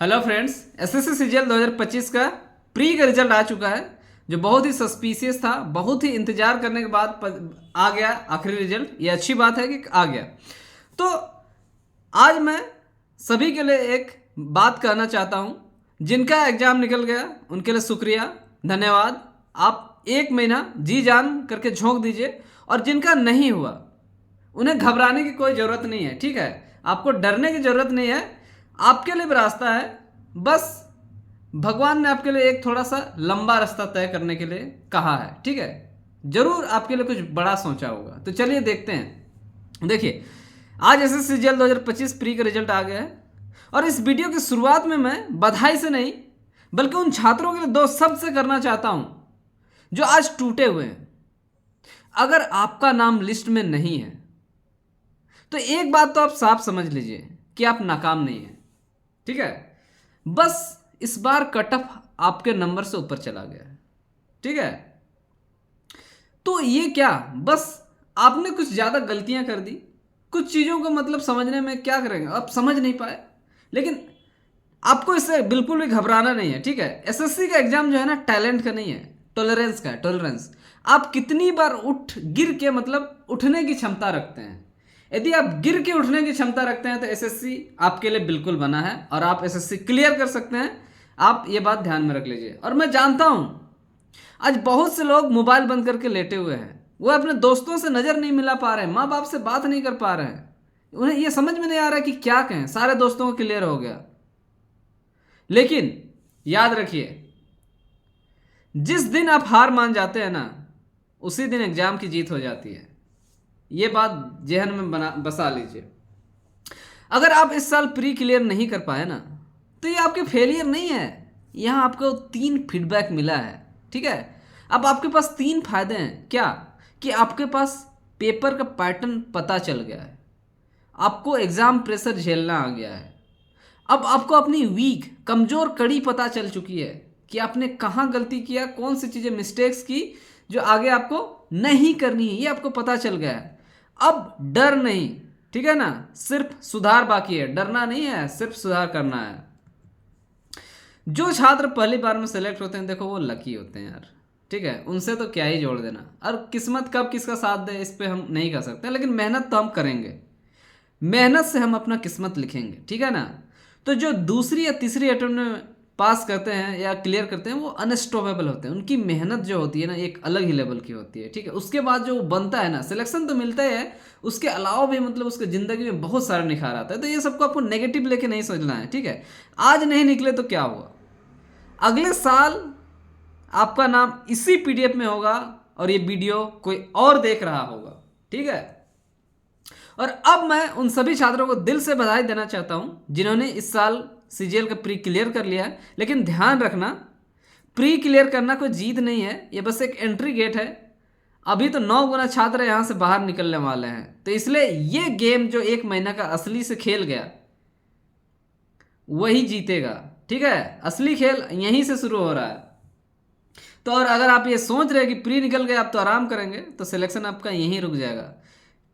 Hello friends, SSC CGL 2025 का pre का result आ चुका है जो बहुत ही सस्पिशियस था। बहुत ही इंतजार करने के बाद आ गया आखिरी रिजल्ट। ये अच्छी बात है कि आ गया। तो आज मैं सभी के लिए एक बात कहना चाहता हूँ। जिनका एग्ज़ाम निकल गया उनके लिए शुक्रिया, धन्यवाद। आप एक महीना जी जान करके झोंक दीजिए। और जिनका नहीं हुआ उन्हें घबराने की कोई ज़रूरत नहीं है, ठीक है। आपको डरने की ज़रूरत नहीं है। आपके लिए भी रास्ता है। बस भगवान ने आपके लिए एक थोड़ा सा लंबा रास्ता तय करने के लिए कहा है, ठीक है। जरूर आपके लिए कुछ बड़ा सोचा होगा। तो चलिए देखते हैं। देखिए, आज एसएससी सीजीएल 2025 प्री का रिजल्ट आ गया है। और इस वीडियो की शुरुआत में मैं बधाई से नहीं बल्कि उन छात्रों के लिए दो शब्द से करना चाहता हूं जो आज टूटे हुए हैं। अगर आपका नाम लिस्ट में नहीं है तो एक बात तो आप साफ समझ लीजिए कि आप नाकाम नहीं हैं, ठीक है। बस इस बार कट ऑफ आपके नंबर से ऊपर चला गया है, ठीक है। तो ये क्या, बस आपने कुछ ज़्यादा गलतियां कर दी। कुछ चीज़ों को मतलब समझने में क्या करेंगे, आप समझ नहीं पाए। लेकिन आपको इससे बिल्कुल भी घबराना नहीं है, ठीक है। एसएससी का एग्जाम जो है ना, टैलेंट का नहीं है, टॉलरेंस का है, टॉलरेंस। आप कितनी बार उठ गिर के मतलब उठने की क्षमता रखते हैं। यदि आप गिर के उठने की क्षमता रखते हैं तो एसएससी आपके लिए बिल्कुल बना है और आप एसएससी क्लियर कर सकते हैं। आप ये बात ध्यान में रख लीजिए। और मैं जानता हूं आज बहुत से लोग मोबाइल बंद करके लेटे हुए हैं। वो अपने दोस्तों से नज़र नहीं मिला पा रहे हैं, माँ बाप से बात नहीं कर पा रहे हैं। उन्हें ये समझ में नहीं आ रहा कि क्या कहें। सारे दोस्तों को क्लियर हो गया। लेकिन याद रखिए, जिस दिन आप हार मान जाते हैं ना, उसी दिन एग्जाम की जीत हो जाती है। ये बात जहन में बसा लीजिए। अगर आप इस साल प्री क्लियर नहीं कर पाए ना, तो ये आपके फेलियर नहीं है। यहाँ आपको 3 फीडबैक मिला है, ठीक है। अब आपके पास 3 फायदे हैं। क्या कि आपके पास पेपर का पैटर्न पता चल गया है। आपको एग्जाम प्रेशर झेलना आ गया है। अब आपको अपनी वीक कमज़ोर कड़ी पता चल चुकी है कि आपने कहाँ गलती किया, कौन सी चीज़ें मिस्टेक्स की जो आगे आपको नहीं करनी है, ये आपको पता चल गया है। अब डर नहीं, ठीक है ना, सिर्फ सुधार बाकी है। डरना नहीं है, सिर्फ सुधार करना है। जो छात्र पहली बार में सेलेक्ट होते हैं, देखो वो लकी होते हैं यार, ठीक है। उनसे तो क्या ही जोड़ देना। और किस्मत कब किसका साथ दे इस पे हम नहीं कह सकते, लेकिन मेहनत तो हम करेंगे। मेहनत से हम अपना किस्मत लिखेंगे, ठीक है ना। तो जो दूसरी या तीसरी अटेम्प्ट में पास करते हैं या क्लियर करते हैं वो अनस्टॉपेबल होते हैं। उनकी मेहनत जो होती है ना, एक अलग ही लेवल की होती है, ठीक है। उसके बाद जो बनता है ना, सिलेक्शन तो मिलता है, उसके अलावा भी मतलब उसके ज़िंदगी में बहुत सारा निखार आता है। तो ये सबको आपको नेगेटिव लेके नहीं सोचना है, ठीक है। आज नहीं निकले तो क्या हुआ, अगले साल आपका नाम इसी पीडीएफ में होगा और ये वीडियो कोई और देख रहा होगा, ठीक है। और अब मैं उन सभी छात्रों को दिल से बधाई देना चाहता हूं जिन्होंने इस साल सीजीएल का प्री क्लियर कर लिया है। लेकिन ध्यान रखना, प्री क्लियर करना कोई जीत नहीं है, ये बस एक एंट्री गेट है। अभी तो 9 गुना छात्र यहाँ से बाहर निकलने वाले हैं। तो इसलिए ये गेम जो 1 महीना का असली से खेल गया वही जीतेगा, ठीक है। असली खेल यहीं से शुरू हो रहा है। तो और अगर आप ये सोच रहे हैं कि प्री निकल गए आप तो आराम करेंगे, तो सिलेक्शन आपका यहीं रुक जाएगा।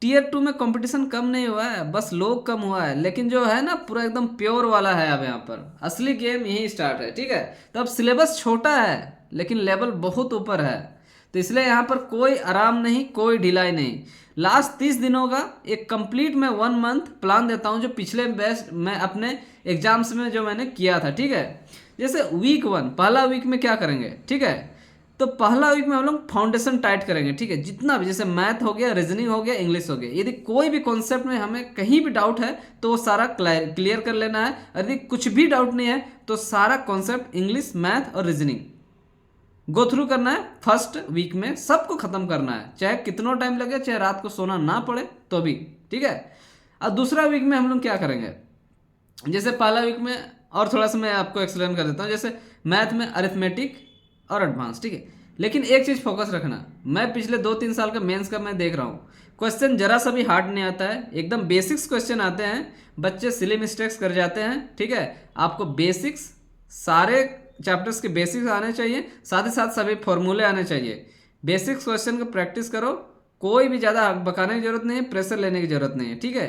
टियर 2 में कंपटीशन कम नहीं हुआ है, बस लोग कम हुआ है। लेकिन जो है ना, पूरा एकदम प्योर वाला है। अब यहाँ पर असली गेम यहीं स्टार्ट है, ठीक है। तो अब सिलेबस छोटा है लेकिन लेवल बहुत ऊपर है। तो इसलिए यहाँ पर कोई आराम नहीं, कोई ढिलाई नहीं। लास्ट 30 दिनों का एक कंप्लीट मैं 1 मंथ प्लान देता हूँ, जो पिछले बेस्ट मैं अपने एग्जाम्स में जो मैंने किया था, ठीक है। जैसे वीक 1 पहला वीक में क्या करेंगे, ठीक है। तो पहला वीक में हम लोग फाउंडेशन टाइट करेंगे, ठीक है। जितना भी, जैसे मैथ हो गया, रीजनिंग हो गया, इंग्लिश हो गया, यदि कोई भी कॉन्सेप्ट में हमें कहीं भी डाउट है तो वो सारा क्लियर कर लेना है। यदि कुछ भी डाउट नहीं है तो सारा कॉन्सेप्ट इंग्लिश, मैथ और रीजनिंग गो थ्रू करना है। फर्स्ट वीक में सबको खत्म करना है, चाहे कितना टाइम लगे, चाहे रात को सोना ना पड़े तो भी, ठीक है। और दूसरा वीक में हम लोग क्या करेंगे, जैसे पहला वीक में और थोड़ा सा मैं आपको एक्सप्लेन कर देता हूँ। जैसे मैथ में अरिथमेटिक और एडवांस, ठीक है। लेकिन एक चीज़ फोकस रखना, मैं पिछले 2-3 साल का मेंस का मैं देख रहा हूँ, क्वेश्चन जरा सा भी हार्ड नहीं आता है। एकदम बेसिक्स क्वेश्चन आते हैं, बच्चे सिली मिस्टेक्स कर जाते हैं, ठीक है। आपको बेसिक्स, सारे चैप्टर्स के बेसिक्स आने चाहिए, साथ ही साथ सभी फॉर्मूले आने चाहिए। बेसिक्स क्वेश्चन का प्रैक्टिस करो, कोई भी ज़्यादा बकाने की जरूरत नहीं है, प्रेशर लेने की जरूरत नहीं है, ठीक है।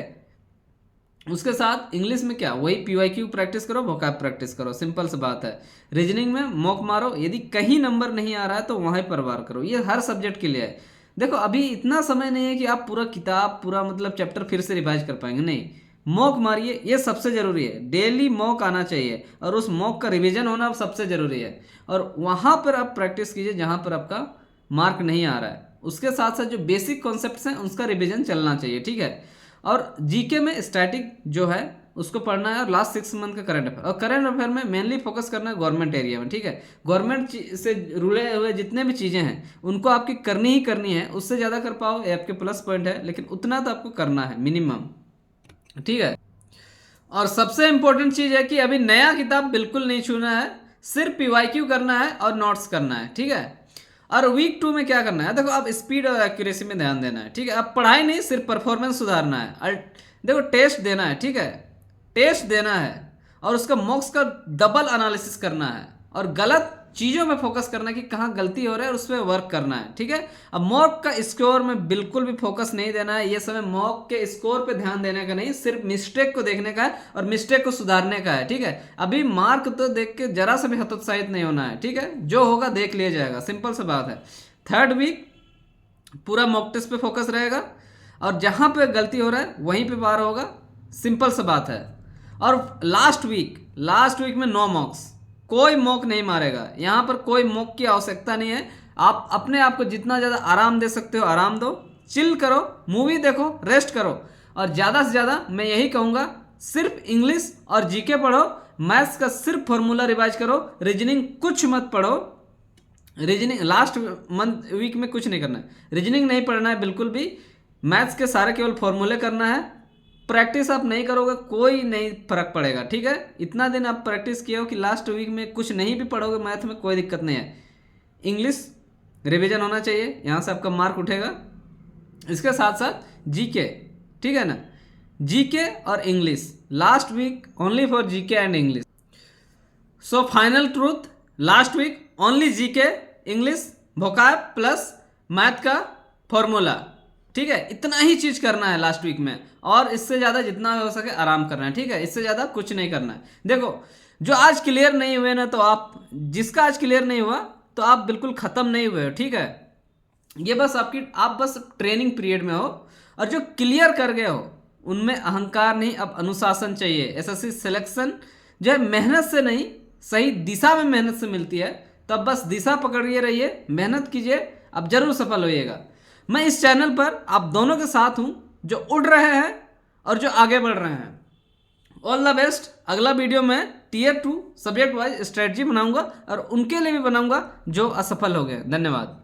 उसके साथ इंग्लिश में क्या, वही PYQ प्रैक्टिस करो, वोकैब प्रैक्टिस करो, सिंपल सी बात है। रीजनिंग में मॉक मारो, यदि कहीं नंबर नहीं आ रहा है तो वहीं पर वार करो, ये हर सब्जेक्ट के लिए है। देखो अभी इतना समय नहीं है कि आप पूरा किताब पूरा मतलब चैप्टर फिर से रिवाइज कर पाएंगे, नहीं, मॉक मारिए, ये सबसे ज़रूरी है। डेली मॉक आना चाहिए और उस मॉक का रिवीजन होना अब सबसे ज़रूरी है। और वहाँ पर आप प्रैक्टिस कीजिए जहाँ पर आपका मार्क नहीं आ रहा है। उसके साथ साथ जो बेसिक कॉन्सेप्ट्स हैं उसका रिवीजन चलना चाहिए, ठीक है। और जीके में स्टैटिक जो है उसको पढ़ना है, और लास्ट 6 मंथ का करंट अफेयर, और करंट अफेयर में मेनली फोकस करना है गवर्नमेंट एरिया में, ठीक है। गवर्नमेंट से जुड़े हुए जितने भी चीज़ें हैं उनको आपकी करनी ही करनी है, उससे ज़्यादा कर पाओ ये आपके प्लस पॉइंट है, लेकिन उतना तो आपको करना है मिनिमम, ठीक है। और सबसे इंपॉर्टेंट चीज़ है कि अभी नया किताब बिल्कुल नहीं छूना है, सिर्फ PYQ करना है और नोट्स करना है, ठीक है। और वीक 2 में क्या करना है, देखो अब स्पीड और एक्यूरेसी में ध्यान देना है, ठीक है। अब पढ़ाई नहीं, सिर्फ परफॉर्मेंस सुधारना है। और देखो टेस्ट देना है, ठीक है, टेस्ट देना है, और उसका मॉक्स का डबल एनालिसिस करना है, और गलत चीज़ों में फोकस करना है कि कहाँ गलती हो रहा है, उस पर वर्क करना है, ठीक है। अब मॉक का स्कोर में बिल्कुल भी फोकस नहीं देना है, ये समय मॉक के स्कोर पे ध्यान देने का नहीं, सिर्फ मिस्टेक को देखने का है और मिस्टेक को सुधारने का है, ठीक है। अभी मार्क तो देख के जरा सा भी हतोत्साहित नहीं होना है, ठीक है, जो होगा देख लिया जाएगा, सिंपल सी बात है। थर्ड वीक पूरा मॉक टेस्ट पे फोकस रहेगा, और जहाँ पे गलती हो रहा है वहीं पे पार होगा, सिंपल सी बात है। और लास्ट वीक में नो मॉक्स, कोई मॉक नहीं मारेगा, यहाँ पर कोई मॉक की आवश्यकता नहीं है। आप अपने आप को जितना ज़्यादा आराम दे सकते हो आराम दो, चिल करो, मूवी देखो, रेस्ट करो, और ज़्यादा से ज़्यादा मैं यही कहूँगा सिर्फ इंग्लिश और जीके पढ़ो, मैथ्स का सिर्फ फॉर्मूला रिवाइज करो, रीजनिंग कुछ मत पढ़ो। रीजनिंग लास्ट मंथ वीक में कुछ नहीं करना है, रीजनिंग नहीं पढ़ना है बिल्कुल भी, मैथ्स के सारे केवल फॉर्मूले करना है। प्रैक्टिस आप नहीं करोगे कोई नहीं फर्क पड़ेगा, ठीक है। इतना दिन आप प्रैक्टिस किए हो कि लास्ट वीक में कुछ नहीं भी पढ़ोगे मैथ में कोई दिक्कत नहीं है। इंग्लिश रिवीजन होना चाहिए, यहाँ से आपका मार्क उठेगा। इसके साथ साथ जीके, ठीक है ना, जीके और English last week only for GK and English. So final truth, last week only GK, English, vocab plus math का फॉर्मूला, ठीक है। इतना ही चीज करना है लास्ट वीक में, और इससे ज़्यादा जितना हो सके आराम करना है, ठीक है। इससे ज़्यादा कुछ नहीं करना है। देखो जो आज क्लियर नहीं हुए ना, तो आप जिसका आज क्लियर नहीं हुआ तो आप बिल्कुल ख़त्म नहीं हुए हो, ठीक है। ये बस आप बस ट्रेनिंग पीरियड में हो, और जो क्लियर कर गए हो उनमें अहंकार नहीं, अब अनुशासन चाहिए। SSC सिलेक्शन जो है मेहनत से नहीं, सही दिशा में मेहनत से मिलती है, तो अब बस दिशा पकड़िए रहिए, मेहनत कीजिए, अब जरूर सफल होइएगा। मैं इस चैनल पर आप दोनों के साथ हूं, जो उड़ रहे हैं और जो आगे बढ़ रहे हैं। All the best. अगला वीडियो में Tier 2 सब्जेक्ट वाइज स्ट्रेटजी बनाऊंगा, और उनके लिए भी बनाऊंगा जो असफल हो गए। धन्यवाद।